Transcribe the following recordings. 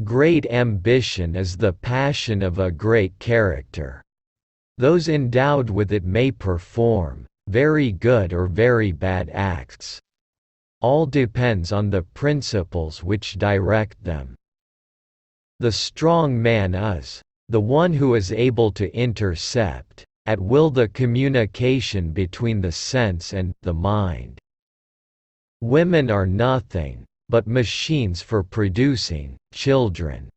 Great ambition is the passion of a great character. Those endowed with it may perform very good or very bad acts. All depends on the principles which direct them. The strong man is the one who is able to intercept at will the communication between the sense and the mind. Women are nothing but machines for producing children.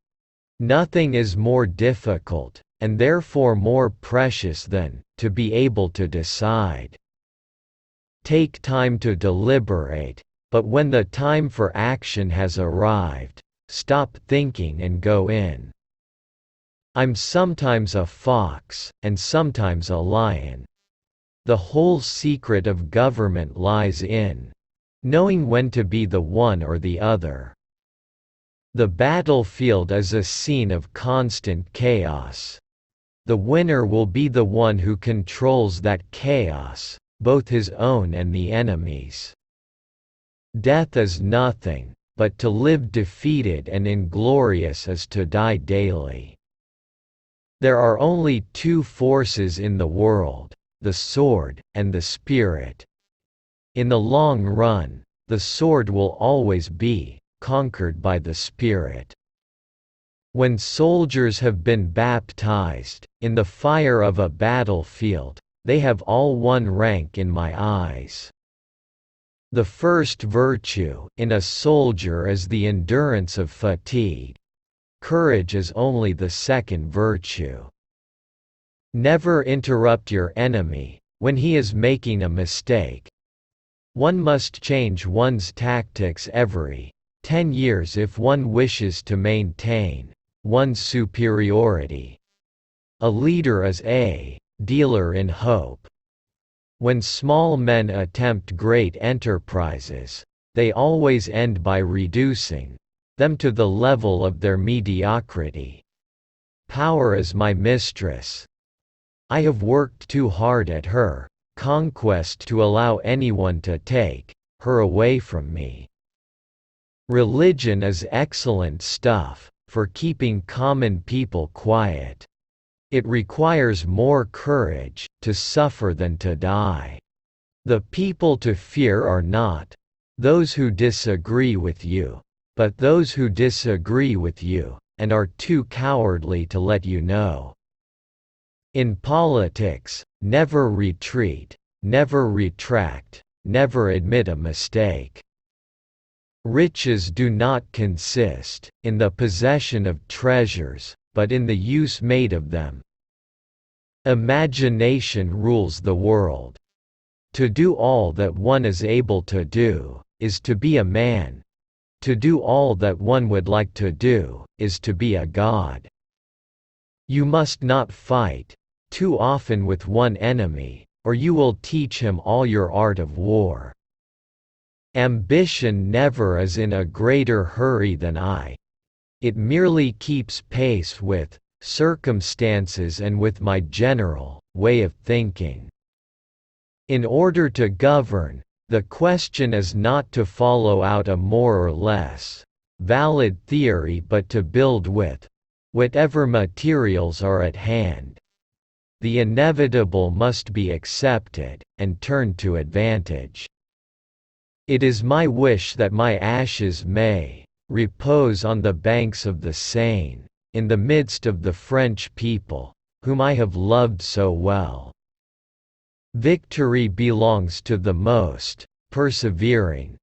Nothing is more difficult, and therefore more precious than to be able to decide. Take time to deliberate, but when the time for action has arrived, stop thinking and go in. I'm sometimes a fox, and sometimes a lion. The whole secret of government lies in knowing when to be the one or the other. The battlefield is a scene of constant chaos. The winner will be the one who controls that chaos, both his own and the enemy's. Death is nothing, but to live defeated and inglorious is to die daily. There are only two forces in the world, the sword and the spirit. In the long run, the sword will always be conquered by the spirit. When soldiers have been baptized in the fire of a battlefield, they have all one rank in my eyes. The first virtue in a soldier is the endurance of fatigue. Courage is only the second virtue. Never interrupt your enemy when he is making a mistake. One must change one's tactics every 10 years if one wishes to maintain one's superiority. A leader is a dealer in hope. When small men attempt great enterprises, they always end by reducing them to the level of their mediocrity. Power is my mistress. I have worked too hard at her conquest to allow anyone to take her away from me. Religion is excellent stuff for keeping common people quiet. It requires more courage to suffer than to die. The people to fear are not those who disagree with you, but those who disagree with you and are too cowardly to let you know. In politics, never retreat, never retract, never admit a mistake. Riches do not consist in the possession of treasures, but in the use made of them. Imagination rules the world. To do all that one is able to do is to be a man. To do all that one would like to do is to be a god. You must not fight too often with one enemy, or you will teach him all your art of war. Ambition never is in a greater hurry than I. It merely keeps pace with circumstances and with my general way of thinking. In order to govern, the question is not to follow out a more or less valid theory but to build with whatever materials are at hand. The inevitable must be accepted, and turned to advantage. It is my wish that my ashes may repose on the banks of the Seine, in the midst of the French people, whom I have loved so well. Victory belongs to the most persevering.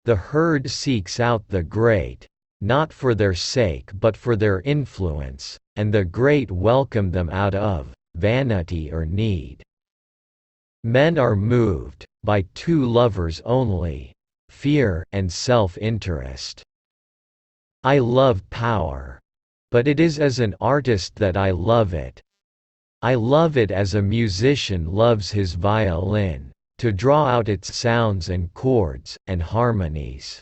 The herd seeks out the great, not for their sake but for their influence, and the great welcome them out of vanity or need. Men are moved by two lovers only, fear and self-interest. I love power, but it is as an artist that I love it. I love it as a musician loves his violin, to draw out its sounds and chords and harmonies.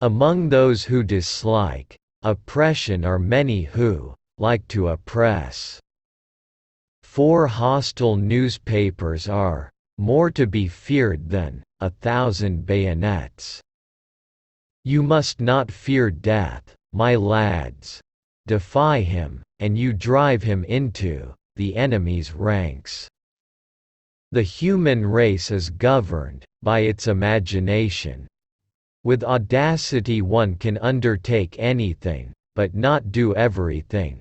Among those who dislike oppression are many who like to oppress. 4 hostile newspapers are more to be feared than 1,000 bayonets. You must not fear death, my lads. Defy him, and you drive him into the enemy's ranks. The human race is governed by its imagination. With audacity one can undertake anything, but not do everything.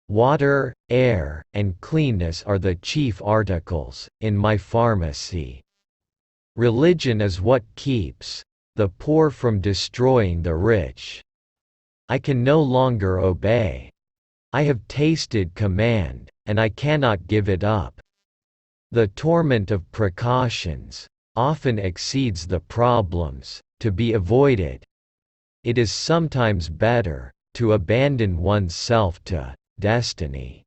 Water, air, and cleanness are the chief articles in my pharmacy. Religion is what keeps the poor from destroying the rich. I can no longer obey. I have tasted command, and I cannot give it up. The torment of precautions often exceeds the problems to be avoided. It is sometimes better to abandon one's self to destiny.